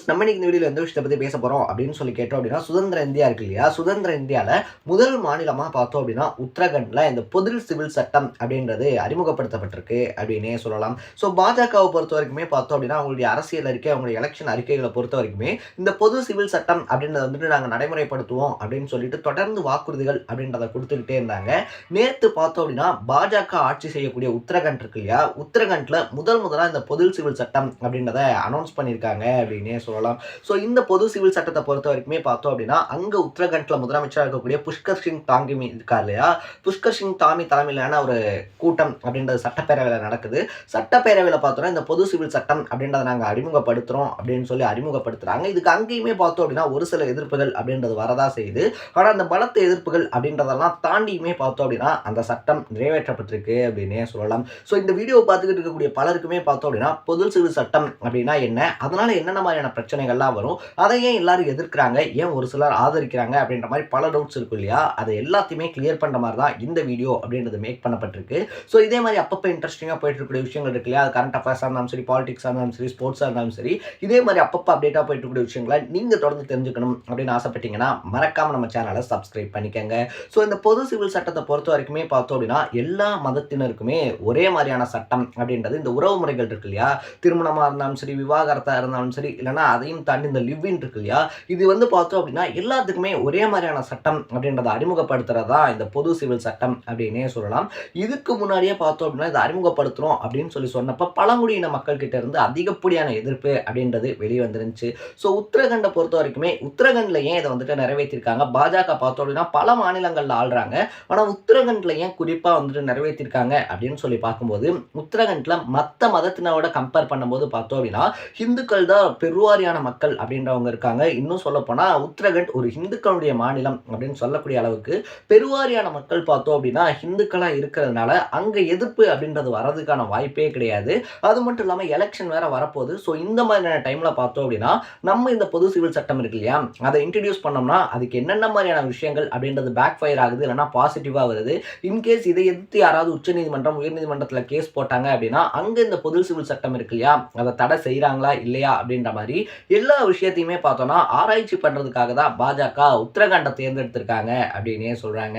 நம்ம இன்னைக்கு இந்த வீடியோல எந்த விஷயத்தை பத்தி பேச போறோம் அப்படின்னு சொல்லி கேட்டோம் அப்படின்னா, சுதந்திர இந்தியா இருக்கு இல்லையா? சுதந்திர இந்தியால முதல் மாநிலமா பார்த்தோம் அப்படின்னா, உத்தரகண்ட்ல இந்த பொது சிவில் சட்டம் அப்படின்றது அறிமுகப்படுத்தப்பட்டிருக்கு அப்படின்னே சொல்லலாம். பாஜகவை பொறுத்த வரைக்குமே பார்த்தோம் அப்படின்னா, அவங்களுடைய அரசியல் அறிக்கை, அவங்களுடைய எலெக்ஷன் அறிக்கைகளை பொறுத்த வரைக்குமே இந்த பொது சிவில் சட்டம் அப்படின்றத வந்துட்டு நாங்க நடைமுறைப்படுத்துவோம் அப்படின்னு சொல்லிட்டு தொடர்ந்து வாக்குறுதிகள் அப்படின்றத கொடுத்துக்கிட்டே இருந்தாங்க. நேத்து பார்த்தோம் அப்படின்னா, பாஜக ஆட்சி செய்யக்கூடிய உத்தரகண்ட் இருக்கு இல்லையா? உத்தரகண்ட்ல முதலா இந்த பொது சிவில் சட்டம் அப்படின்றத அனௌன்ஸ் பண்ணியிருக்காங்க அப்படின்னே சொல்லலாம். இந்த பொது சிவில் சட்டத்தை பொறுத்த வரைக்குமே பார்த்தோம் அப்படின்னா, அங்க உத்தரகண்ட்ல முதலமைச்சராக இருக்கக்கூடிய புஷ்கர் சிங் தாமி இருக்கார் இல்லையா? புஷ்கர் சிங் தாமி தலைமையிலான ஒரு கூட்டம் அப்படின்றது சட்டப்பேரவையில் நடக்குது. சட்டப்பேரவையில் பார்த்தோம்னா இந்த பொது சிவில் சட்டம் அப்படின்றத நாங்கள் அறிமுகப்படுத்துறோம் அப்படின்னு சொல்லி அறிமுகப்படுத்துறாங்க. இதுக்கு அங்கேயுமே பார்த்தோம் அப்படின்னா ஒரு சில எதிர்ப்புகள் அப்படின்றது வரதா செய்யுது. ஆனால் அந்த பலத்த எதிர்ப்புகள் அப்படின்றதெல்லாம் தாண்டியுமே பார்த்தோம் அப்படின்னா அந்த சட்டம் நிறைவேற்றப்பட்டிருக்கு அப்படின்னே சொல்லலாம். இந்த வீடியோ பார்த்துக்கிட்டு இருக்கக்கூடிய பலருக்குமே பார்த்தோம் அப்படின்னா பொது சிவில் சட்டம் அப்படின்னா என்ன, அதனால என்னென்ன மாதிரியான பிரச்சனைகள்லாம் வரும், அதை ஏன் எல்லாரும் எதிர்க்கிறாங்க, ஏன் ஒரு சிலர் ஆதரிக்கிறாங்க அப்படின்ற மாதிரி பல டவுட்ஸ் இருக்கும் இல்லையா? அதை எல்லாத்தையுமே கிளியர் பண்ணுற மாதிரி தான் இந்த வீடியோ அப்படின்றது மேக் பண்ணப்பட்டிருக்கு. இதே மாதிரி அப்பப்போ இன்ட்ரெஸ்டிங்காக போயிட்டு இருக்கக்கூடிய விஷயங்கள் இருக்கு இல்லையா? கரண்ட் அஃபேர்ஸாக இருந்தாலும் சரி, பாலிடிக்ஸாக இருந்தாலும் சரி, ஸ்போர்ட்ஸாக இருந்தாலும் சரி, இதே மாதிரி அப்பப்போ அப்டேட்டாக போயிட்டு இருக்கக்கூடிய விஷயங்களை நீங்கள் தொடர்ந்து தெரிஞ்சுக்கணும் அப்படின்னு ஆசைப்பட்டீங்கன்னா மறக்காம நம்ம சேனலை சப்ஸ்கிரைப் பண்ணிக்கங்க. இந்த பொது சிவில் சட்டத்தை பொறுத்த வரைக்குமே பார்த்தோம் அப்படின்னா எல்லா மதத்தினருக்குமே ஒரே மாதிரியான சட்டம் அப்படின்றது இந்த உறவு முறைகள் இருக்கு இல்லையா? திருமணமாக இருந்தாலும் சரி, விவாகரத்தாக இருந்தாலும் சரி, இல்லைனா அதையும் தாண்டி இந்த லிவ்வின் இருக்கு இல்லையா? இது பார்த்தோம் அப்படின்னா எல்லாத்துக்குமே ஒரே மாதிரியான சட்டம் அப்படின்றத அறிமுகப்படுத்துறதா இந்த பொது சிவில் சட்டம் அப்படின்னே சொல்லலாம். இதுக்கு முன்னாடியே பார்த்தோம் அப்படின்னா இதை அறிமுகப்படுத்துறோம் அப்படின்னு சொல்லி சொன்னப்ப பழங்குடியின மக்கள் கிட்ட இருந்து அதிகப்படியான எதிர்ப்பு அப்படின்றது வெளியே வந்துருந்துச்சு. உத்தரகண்டை பொறுத்த வரைக்குமே உத்தரகண்ட்ல ஏன் இதை வந்துட்டு நிறைவேற்றிருக்காங்க? பாஜக பார்த்தோம் அப்படின்னா பல மாநிலங்கள்ல ஆள்றாங்க, ஆனால் உத்தரகண்ட்ல ஏன் குறிப்பா வந்துட்டு நிறைவேற்றிருக்காங்க அப்படின்னு சொல்லி பார்க்கும்போது, உத்தரகண்ட்ல மற்ற மதத்தினரோட கம்பேர் பண்ணும்போது பார்த்தோம் அப்படின்னா இந்துக்கள் தான் பெருவாரியான மக்கள் அப்படின்றவங்க இருக்காங்க. இன்னும் சொல்ல போனா உத்தரகண்ட் ஒரு இந்துக்களுடைய மாநிலம் அப்படின்னு சொல்லக்கூடிய அளவுக்கு பெருவாரியான மக்கள் பார்த்தோம் அப்படின்னா இந்துக்களா இருக்கிறதுனால அங்க எதிர்ப்பு அப்படின்றது வரதுக்கான வாய்ப்பே கிடையாது. அது மட்டும் இல்லாம எலெக்ஷன் வேற வரப்போகுது. இந்த மாதிரியான டைம்ல பார்த்தோம் அப்படின்னா நம்ம இந்த பொது சிவில் சட்டம் இருக்கு இல்லையா, அதை இன்ட்ரடியூஸ் பண்ணோம்னா அதுக்கு என்னென்ன மாதிரியான விஷயங்கள் அப்படின்றது பேக் ஃபயர் ஆகுது, இல்லைன்னா பாசிட்டிவா வருது. இன்கேஸ் இதை எதிர்த்து யாராவது உச்சநீதிமன்றம் உயர்நீதிமன்றத்தில் கேஸ் போட்டாங்க அப்படின்னா அங்க இந்த பொது சிவில் சட்டம் இருக்கு இல்லையா, அதை தடை செய்யறாங்களா இல்லையா அப்படின்ற மாதிரி எல்லா விஷயத்தையுமே பார்த்தோம்னா ஆராய்ச்சி பண்றதுக்காக தான் பாஜக உத்தரகண்டை தேர்ந்தெடுத்திருக்காங்க அப்படின்னே சொல்றாங்க.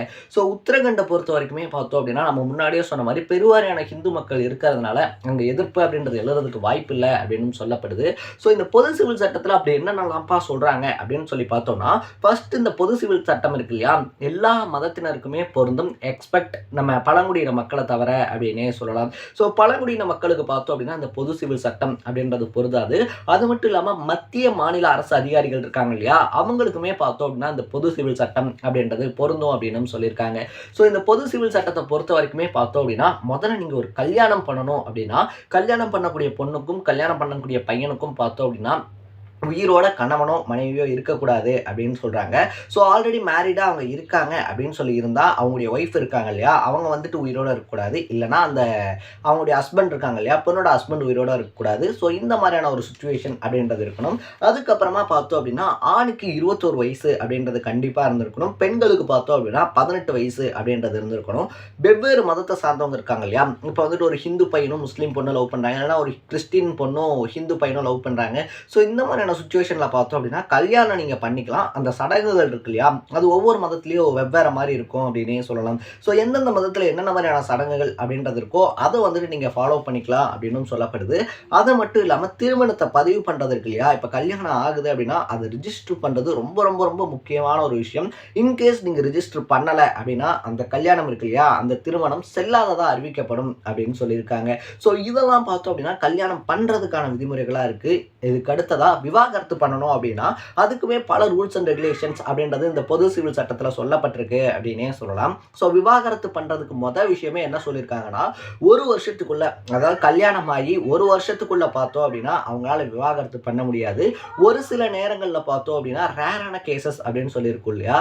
உத்தரகண்டை பொறுத்த வரைக்குமே பார்த்தோம் அப்படின்னா நம்ம முன்னாடியே சொன்ன மாதிரி பெருவாரியான ஹிந்து மக்கள் இருக்கிறதுனால அங்க எதிர்ப்பு அப்படின்றது எழுறதுக்கு வாய்ப்பு இல்லை அப்படின்னு சொல்லப்படுது. இந்த பொது சிவில் சட்டத்தில் அப்படி என்னென்னலாம்ப்பா சொல்றாங்க அப்படின்னு சொல்லி பார்த்தோம்னா, ஃபர்ஸ்ட் இந்த பொது சிவில் சட்டம் இருக்கு இல்லையா, எல்லா மதத்தினருக்குமே பொருந்தும் எக்ஸ்பெக்ட் நம்ம பழங்குடியின மக்களை தவிர அப்படின்னே சொல்லலாம். பழங்குடியின மக்களுக்கு பார்த்தோம் அப்படின்னா இந்த பொது சிவில் சட்டம் அப்படின்றது பொருந்தாது. அது மட்டும் இல்லாம மத்திய மாநில அரசு அதிகாரிகள் இருக்காங்க இல்லையா, அவங்களுக்குமே பார்த்தோம் அப்படின்னா இந்த பொது சிவில் சட்டம் அப்படின்றது பொருந்தும் அப்படின்னு சொல்லியிருக்காங்க. இந்த பொது சிவில் சட்டத்தை பொறுத்த வரைக்குமே பார்த்தோம் அப்படின்னா முதல்ல நீங்க ஒரு கல்யாணம் பண்ணணும் அப்படின்னா கல்யாணம் பண்ணக்கூடிய பொண்ணுக்கும் கல்யாணம் பண்ணக்கூடிய பையனுக்கும் பார்த்தோம் அப்படின்னா உயிரோட கணவனோ மனைவியோ இருக்கக்கூடாது அப்படின்னு சொல்றாங்க. ஆல்ரெடி மேரிடா அவங்க இருக்காங்க அப்படின்னு சொல்லி இருந்தா அவங்களுடைய ஒய்ஃப் இருக்காங்க இல்லையா, அவங்க வந்துட்டு உயிரோட இருக்கக்கூடாது. இல்லைன்னா அந்த அவங்களுடைய ஹஸ்பண்ட் இருக்காங்க இல்லையா, பொண்ணோட ஹஸ்பண்ட் உயிரோட இருக்கக்கூடாது. இந்த மாதிரியான ஒரு சுச்சுவேஷன் அப்படின்றது இருக்கணும். அதுக்கப்புறமா பார்த்தோம் அப்படின்னா ஆணுக்கு 21 வயசு அப்படின்றது கண்டிப்பா இருந்திருக்கணும். பெண்களுக்கு பார்த்தோம் அப்படின்னா 18 வயசு அப்படின்றது இருந்திருக்கணும். வெவ்வேறு மதத்தை சார்ந்தவங்க இருக்காங்க இல்லையா, இப்போ வந்துட்டு ஒரு ஹிந்து பையனும் முஸ்லீம் பொண்ணு லவ் பண்றாங்க, இல்லைன்னா ஒரு கிறிஸ்டின் பொண்ணும் ஹிந்து பையனும் லவ் பண்றாங்க. இந்த மாதிரியான சிச்சுவேஷன்ல பார்த்தோம் அப்படின்னா கல்யாணம் நீங்க பண்ணிக்கலாம். அந்த சடங்குகள் இருக்கு இல்லையா, அது ஒவ்வொரு மதத்திலயும் வெவ்வேறு மாதிரி இருக்கும் அப்படின்னே சொல்லலாம். எந்தெந்த மதத்துல என்னென்ன மாதிரியான சடங்குகள் அப்படின்றது இருக்கோ அதை வந்துட்டு நீங்க ஃபாலோ பண்ணிக்கலாம் அப்படின்னு சொல்லப்படுது. அது மட்டும் இல்லாம திருமணத்தை பதிவு பண்றது இருக்கு இல்லையா, இப்ப கல்யாணம் ஆகுது அப்படின்னா அதை ரிஜிஸ்டர் பண்றது ரொம்ப ரொம்ப ரொம்ப முக்கியமான ஒரு விஷயம். இன்கேஸ் நீங்க ரிஜிஸ்டர் பண்ணல அப்படின்னா அந்த கல்யாணம் இருக்கு இல்லையா, அந்த திருமணம் செல்லாததா அறிவிக்கப்படும் அப்படின்னு சொல்லியிருக்காங்க. இதெல்லாம் பார்த்தோம் அப்படின்னா கல்யாணம் பண்றதுக்கான விதிமுறைகளா இருக்கு. இதுக்கு அடுத்ததா விவாகரத்து பண்ணணும் அப்படின்னா அதுக்குமே பல ரூல்ஸ் அண்ட் ரெகுலேஷன்ஸ் அப்படின்றது இந்த பொது சிவில் சட்டத்தில் சொல்லப்பட்டிருக்கு அப்படின்னே சொல்லலாம். விவாகரத்து பண்றதுக்கு முதல் விஷயமே என்ன சொல்லியிருக்காங்கன்னா, ஒரு வருஷத்துக்குள்ள, அதாவது கல்யாணம் ஆகி ஒரு வருஷத்துக்குள்ள பார்த்தோம் அப்படின்னா அவங்களால விவாகரத்து பண்ண முடியாது. ஒரு சில நேரங்களில் பார்த்தோம் அப்படின்னா ரேரான கேசஸ் அப்படின்னு சொல்லியிருக்கோம் இல்லையா,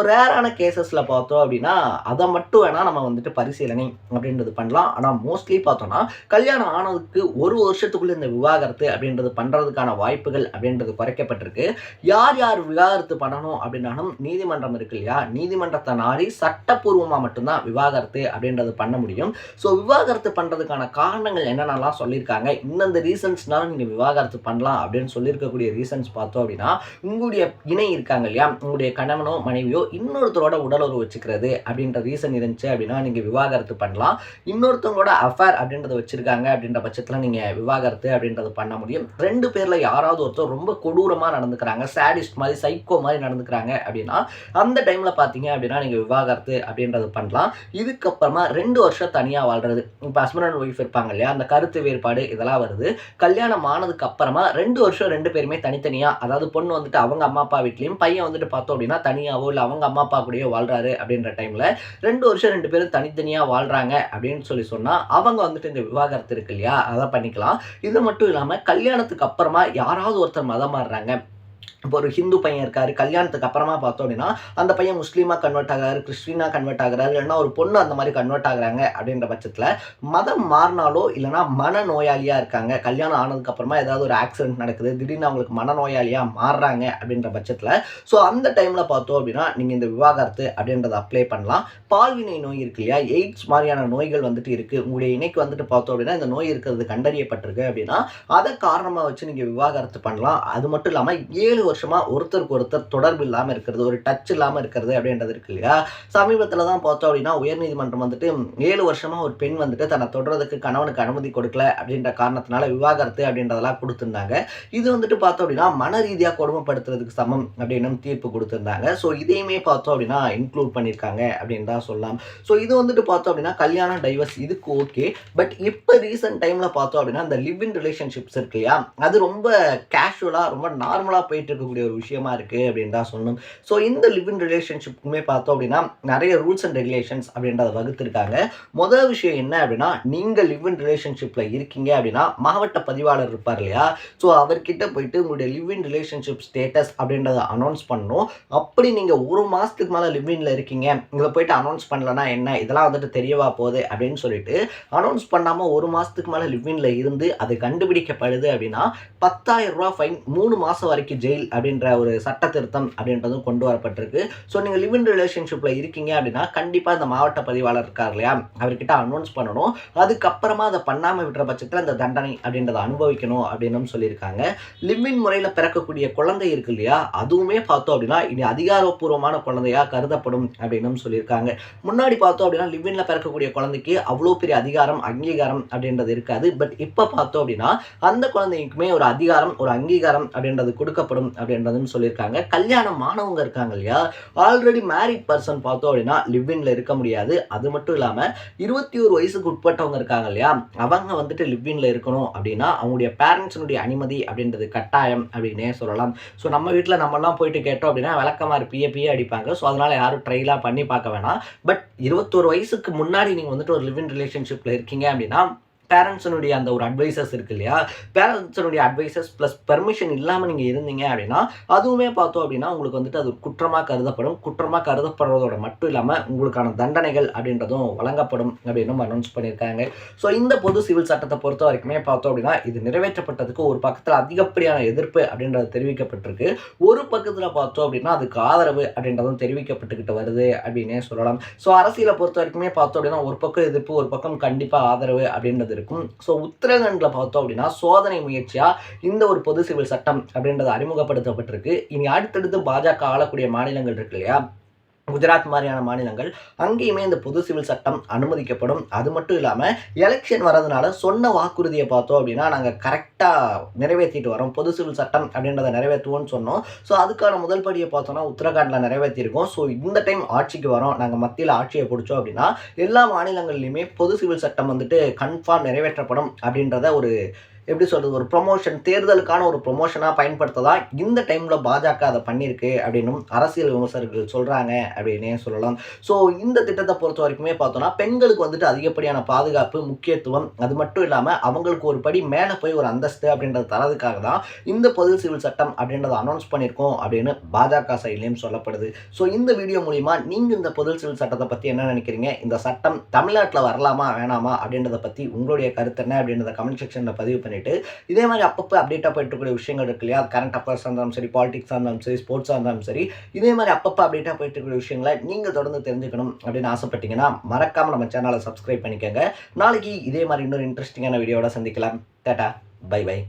ரேரான கேசஸ்ல பார்த்தோம் அப்படின்னா அதை மட்டும் வேணா நம்ம வந்துட்டு பரிசீலனை அப்படின்றது பண்ணலாம். ஆனால் மோஸ்ட்லி பார்த்தோம்னா கல்யாணம் ஆனதுக்கு ஒரு வருஷத்துக்குள்ள இந்த விவாகரத்து அப்படின்றது பண்றதுக்கான வாய்ப்புகள் அப்படின்றது குறைக்கப்பட்டிருக்கு. யார் யார் விவாகரத்து பண்ணணும் அப்படின்னாலும் நீதிமன்றம் இருக்கு இல்லையா, நீதிமன்றத்தை நாடி சட்டப்பூர்வமாக மட்டும்தான் விவாகரத்து அப்படின்றது பண்ண முடியும். ஸோ விவாகரத்து பண்ணுறதுக்கான காரணங்கள் என்னென்னலாம் சொல்லியிருக்காங்க, இந்தந்த ரீசன்ஸ்னால நீங்கள் விவாகரத்து பண்ணலாம் அப்படின்னு சொல்லியிருக்கக்கூடிய ரீசன்ஸ் பார்த்தோம் அப்படின்னா, உங்களுடைய இணை இருக்காங்க இல்லையா, உங்களுடைய கணவனோ மனைவியோ இன்னொருத்தரோட உடலுறவு வச்சுக்கிறது அப்படின்ற ரீசன் இருந்துச்சு அப்படின்னா நீங்கள் விவாகரத்து பண்ணலாம். இன்னொருத்தவங்களோட அஃபேர் அப்படின்றத வச்சிருக்காங்க அப்படின்ற பட்சத்தில் நீங்கள் விவாகரத்து அப்படின்றது பண்ண முடியும். 2 பேரில் யாராவது ஒருத்தர் ரொம்ப கொடூரமாக நடந்துக்கிறாங்க, சாடிஸ்ட் மாதிரி சைக்கோ மாதிரி நடந்துக்கிறாங்க அப்படின்னா அந்த டைமில் பார்த்தீங்க அப்படின்னா நீங்கள் விவாகரத்து அப்படின்றது பண்ணலாம். இதுக்கப்புறமா 2 வருஷம் தனியாக வாழ்றது, இப்போ ஹஸ்பண்ட் அண்ட் ஒய்ஃப் இருப்பாங்க இல்லையா, அந்த கருத்து வேறுபாடு இதெல்லாம் வருது. கல்யாணம் ஆனதுக்கு அப்புறமா 2 வருஷம் 2 பேருமே தனித்தனியாக, அதாவது பொண்ணு வந்துட்டு அவங்க அம்மா அப்பா வீட்லையும், பையன் வந்துட்டு பார்த்தோம் அப்படின்னா தனியாவோ இல்லை அவங்க அம்மா அப்பா கூடயோ வாழ்றாரு அப்படின்ற டைமில் 2 வருஷம் 2 பேரும் தனித்தனியாக வாழ்றாங்க அப்படின்னு சொன்னால் அவங்க வந்துட்டு இந்த விவாகரத்து இருக்கு இல்லையா அதை பண்ணிக்கலாம். இது மட்டும் இல்லாமல் கல்யாணத்துக்கு அப்புறமா யாராவது ஒருத்தர் மதம் மாறுறாங்க, இப்போ ஒரு ஹிந்து பையன் இருக்காரு, கல்யாணத்துக்கு அப்புறமா பார்த்தோம் அப்படின்னா அந்த பையன் முஸ்லீமாக கன்வெர்ட் ஆகிறாரு, கிறிஸ்டினாக கன்வெர்ட் ஆகிறாரு, இல்லைன்னா ஒரு பொண்ணு அந்த மாதிரி கன்வெர்ட் ஆகுறாங்க அப்படின்ற பட்சத்தில் மதம் மாறினாலோ இல்லைனா மனநோயாளியாக இருக்காங்க, கல்யாணம் ஆனதுக்கு அப்புறமா ஏதாவது ஒரு ஆக்சிடென்ட் நடக்குது, திடீர்னு அவங்களுக்கு மனநோயாளியாக மாறுறாங்க அப்படின்ற பட்சத்தில் ஸோ அந்த டைமில் பார்த்தோம் அப்படின்னா நீங்கள் இந்த விவாகரத்து அப்படின்றத அப்ளை பண்ணலாம். பால்வினை நோய் இருக்கு இல்லையா, எய்ட்ஸ் மாதிரியான நோய்கள் வந்துட்டு இருக்குது, உங்களுடைய இணைக்கு வந்துட்டு பார்த்தோம் அப்படின்னா இந்த நோய் இருக்கிறது கண்டறியப்பட்டிருக்கு அப்படின்னா அதை காரணமாக வச்சு நீங்கள் விவாகரத்து பண்ணலாம். அது மட்டும் இல்லாமல் 7 வருஷமா ஒருத்தருக்கு ஒருத்தர் தொடர்பு இல்லாமல் இருக்கிறது, ஒரு டச் இல்லாமல் இருக்கிறது அப்படின்றது இருக்கு இல்லையா. சமீபத்தில் தான் பார்த்தோம் அப்படின்னா உயர்நீதிமன்றம் வந்துட்டு 7 வருஷமா ஒரு பெண் வந்துட்டு தன்னை தொடர்றதுக்கு கணவனுக்கு அனுமதி கொடுக்கல அப்படின்ற காரணத்தினால விவாகரத்து அப்படின்றதெல்லாம் கொடுத்துருந்தாங்க. இது வந்துட்டு பார்த்தோம் அப்படின்னா மன ரீதியாக கொடுமைப்படுத்துறதுக்கு சமம் அப்படின்னு தீர்ப்பு கொடுத்துருந்தாங்க. ஸோ இதையுமே பார்த்தோம் அப்படின்னா இன்க்ளூட் பண்ணியிருக்காங்க அப்படின்னு தான் சொல்லலாம். ஸோ இது வந்துட்டு பார்த்தோம் அப்படின்னா கல்யாணம் டைவர்ஸ் இதுக்கு ஓகே. பட் இப்போ ரீசன்ட் டைமில் பார்த்தோம் அப்படின்னா இந்த லிவ் இன் ரிலேஷன்ஷிப்ஸ் இருக்கு இல்லையா, அது ரொம்ப கேஷுவலாக ரொம்ப நார்மலாக போயிட்டு இருக்கக்கூடிய ஒரு விஷயமா இருக்கு அப்படின்னு தான் சொல்லணும். ஸோ இந்த லிவ் இன் ரிலேஷன்ஷிப்புக்குமே பார்த்தோம் அப்படின்னா நிறைய ரூல்ஸ் அண்ட் ரெகுலேஷன்ஸ் அப்படின்றத வகுத்திருக்காங்க. முதல் விஷயம் என்ன அப்படின்னா, நீங்கள் லிவ் இன் ரிலேஷன்ஷிப்ல இருக்கீங்க அப்படின்னா மாவட்ட பதிவாளர் இருப்பார் இல்லையா, ஸோ அவர்கிட்ட போயிட்டு உங்களுடைய லிவ் இன் ரிலேஷன்ஷிப் ஸ்டேட்டஸ் அப்படின்றத அனௌன்ஸ் பண்ணணும். அப்படி நீங்கள் ஒரு மாதத்துக்கு மேலே லிவ் இன்ல இருக்கீங்க, இதை போயிட்டு அனௌன்ஸ் பண்ணலன்னா என்ன, இதெல்லாம் வந்துட்டு தெரியவா போகுது அப்படின்னு சொல்லிட்டு அனௌன்ஸ் பண்ணாமல் ஒரு மாதத்துக்கு மேலே லிவ் இன்ல இருந்து அது கண்டுபிடிக்கப்படுது அப்படின்னா 10,000 ரூபா ஃபைன், 3 மாதம் வரைக்கும் ஜெயில் அப்படின்ற ஒரு சட்ட திருத்தம் அப்படின்றதும் கொண்டு வரப்பட்டிருக்கு. ஸோ நீங்கள் லிவ் இன் ரிலேஷன்ஷிப்பில் இருக்கீங்க அப்படின்னா கண்டிப்பாக இந்த மாவட்ட பதிவாளர் இருக்கார் இல்லையா, அவர்கிட்ட அனௌன்ஸ் பண்ணணும். அதுக்கப்புறமா அதை பண்ணாமல் விட்டுற பட்சத்தில் அந்த தண்டனை அப்படின்றத அனுபவிக்கணும் அப்படின்னு சொல்லியிருக்காங்க. லிவ் இன் முறையில் பிறக்கக்கூடிய குழந்தை இருக்கு இல்லையா, அதுவுமே பார்த்தோம் அப்படின்னா இனி அதிகாரப்பூர்வமான குழந்தையாக கருதப்படும் அப்படின்னு சொல்லியிருக்காங்க. முன்னாடி பார்த்தோம் அப்படின்னா லிவ் இன்ல பிறக்கக்கூடிய குழந்தைக்கு அவ்வளோ பெரிய அதிகாரம் அங்கீகாரம் அப்படின்றது இருக்காது. பட் இப்போ பார்த்தோம் அப்படின்னா அந்த குழந்தைக்குமே ஒரு அதிகாரம் ஒரு அங்கீகாரம் அப்படின்றது கொடுக்கப்படும் அப்படின்றதுன்னு சொல்லியிருக்காங்க. கல்யாணம் ஆனவங்க இருக்காங்க இல்லையா, ஆல்ரெடி மேரிட் பர்சன் பார்த்தோம் அப்படின்னா லிவ் இன்ல இருக்க முடியாது. அது மட்டும் இல்லாமல் 21 வயசுக்கு உட்பட்டவங்க இருக்காங்க இல்லையா, அவங்க வந்துட்டு லிவ் இன்ல இருக்கணும் அப்படின்னா அவங்களுடைய பேரண்ட்ஸினுடைய அனுமதி அப்படின்றது கட்டாயம் அப்படின்னே சொல்லலாம். ஸோ நம்ம வீட்டில் நம்மலாம் போயிட்டு கேட்டோம் அப்படின்னா விளக்கமாறு பிய அடிப்பாங்க. ஸோ அதனால யாரும் ட்ரைலாம் பண்ணி பார்க்க வேணாம். பட் 21 வயசுக்கு முன்னாடி நீங்கள் வந்துட்டு ஒரு லிவ் இன் ரிலேஷன்ஷிப்பில் இருக்கீங்க அப்படின்னா பேரண்ட்ஸினுடைய அந்த ஒரு அட்வைசர்ஸ் இருக்கு இல்லையா, பேரண்ட்ஸினுடைய அட்வைசர்ஸ் ப்ளஸ் பெர்மிஷன் இல்லாமல் நீங்கள் இருந்தீங்க அப்படின்னா அதுவுமே பார்த்தோம் அப்படின்னா உங்களுக்கு வந்துட்டு அது ஒரு குற்றமாக கருதப்படும். குற்றமாக கருதப்படுறதோட மட்டும் இல்லாமல் உங்களுக்கான தண்டனைகள் அப்படின்றதும் வழங்கப்படும் அப்படின்னு அனௌன்ஸ் பண்ணியிருக்காங்க. ஸோ இந்த பொது சிவில் சட்டத்தை பொறுத்த வரைக்குமே பார்த்தோம் அப்படின்னா இது நிறைவேற்றப்பட்டதுக்கு ஒரு பக்கத்தில் அதிகப்படியான எதிர்ப்பு அப்படின்றது தெரிவிக்கப்பட்டிருக்கு, ஒரு பக்கத்தில் பார்த்தோம் அப்படின்னா அதுக்கு ஆதரவு அப்படின்றதும் தெரிவிக்கப்பட்டுக்கிட்டு வருது அப்படின்னே சொல்லலாம். ஸோ அரசியலை பொறுத்த வரைக்குமே பார்த்தோம் அப்படின்னா ஒரு பக்கம் எதிர்ப்பு ஒரு பக்கம் கண்டிப்பாக ஆதரவு அப்படின்றது இருக்கும். ஸோ உத்தரகண்ட்ல பார்த்தோம் அப்படின்னா சோதனை முயற்சியா இந்த ஒரு பொது சிவில் சட்டம் அப்படின்றது அறிமுகப்படுத்தப்பட்டிருக்கு. இனி அடுத்தடுத்து பாஜக ஆளக்கூடிய மாநிலங்கள் இருக்கு இல்லையா, குஜராத் மாதிரியான மாநிலங்கள், அங்கேயுமே இந்த பொது சிவில் சட்டம் அனுமதிக்கப்படும். அது மட்டும் இல்லாமல் எலெக்ஷன் வரதுனால சொன்ன வாக்குறுதியை பார்த்தோம் அப்படின்னா நாங்கள் கரெக்டாக நிறைவேற்றிட்டு வரோம், பொது சிவில் சட்டம் அப்படின்றத நிறைவேற்றுவோம்னு சொன்னோம். ஸோ அதுக்கான முதல் படியை பார்த்தோம்னா உத்தரகாண்டில் நிறைவேற்றியிருக்கோம். ஸோ இந்த டைம் ஆட்சிக்கு வரோம், நாங்கள் மத்தியில் ஆட்சியை பிடிச்சோம் அப்படின்னா எல்லா மாநிலங்கள்லையுமே பொது சிவில் சட்டம் வந்துட்டு கன்ஃபார்ம் நிறைவேற்றப்படும் அப்படின்றத ஒரு எப்படி சொல்கிறது, ஒரு ப்ரொமோஷன், தேர்தலுக்கான ஒரு ப்ரொமோஷனாக பயன்படுத்ததான் இந்த டைமில் பாஜக அதை பண்ணியிருக்கு அப்படின்னும் அரசியல் விமர்சகர்கள் சொல்கிறாங்க அப்படின்னே சொல்லலாம். ஸோ இந்த திட்டத்தை பொறுத்த வரைக்குமே பார்த்தோன்னா பெண்களுக்கு வந்துட்டு அதிகப்படியான பாதுகாப்பு முக்கியத்துவம், அது மட்டும் இல்லாமல் அவங்களுக்கு ஒரு படி மேலே போய் ஒரு அந்தஸ்து அப்படின்றத தரதுக்காக தான் இந்த பொது சிவில் சட்டம் அப்படின்றத அனௌன்ஸ் பண்ணியிருக்கோம் அப்படின்னு பாஜக சைட்லேயும் சொல்லப்படுது. ஸோ இந்த வீடியோ மூலிமா நீங்கள் இந்த பொது சிவில் சட்டத்தை பற்றி என்ன நினைக்கிறீங்க, இந்த சட்டம் தமிழ்நாட்டில் வரலாமா வேணாமா அப்படின்றத பற்றி உங்களுடைய கருத்து என்ன அப்படின்றத கமெண்ட் செக்ஷனில் பதிவு பண்ணி பண்ணிவிட்டு இதே மாதிரி அப்பப்போ அப்டேட்டாக போயிட்டுக்கூடிய விஷயங்கள் இருக்கு இல்லையா, கரண்ட் அஃபேர்ஸாக இருந்தாலும் சரி, பாலிடிக்ஸாக இருந்தாலும் சரி, ஸ்போர்ட்ஸாக இருந்தாலும் சரி, இதே மாதிரி அப்பப்போ அப்டேட்டாக போயிட்டு இருக்கிற விஷயங்களை நீங்கள் தொடர்ந்து தெரிஞ்சுக்கணும் அப்படின்னு ஆசைப்பட்டீங்கன்னா மறக்காமல் நம்ம சேனலை சப்ஸ்கிரைப் பண்ணிக்கோங்க. நாளைக்கு இதே மாதிரி இன்னொரு இன்ட்ரெஸ்டிங்கான வீடியோட சந்திக்கலாம். Tata, bye by.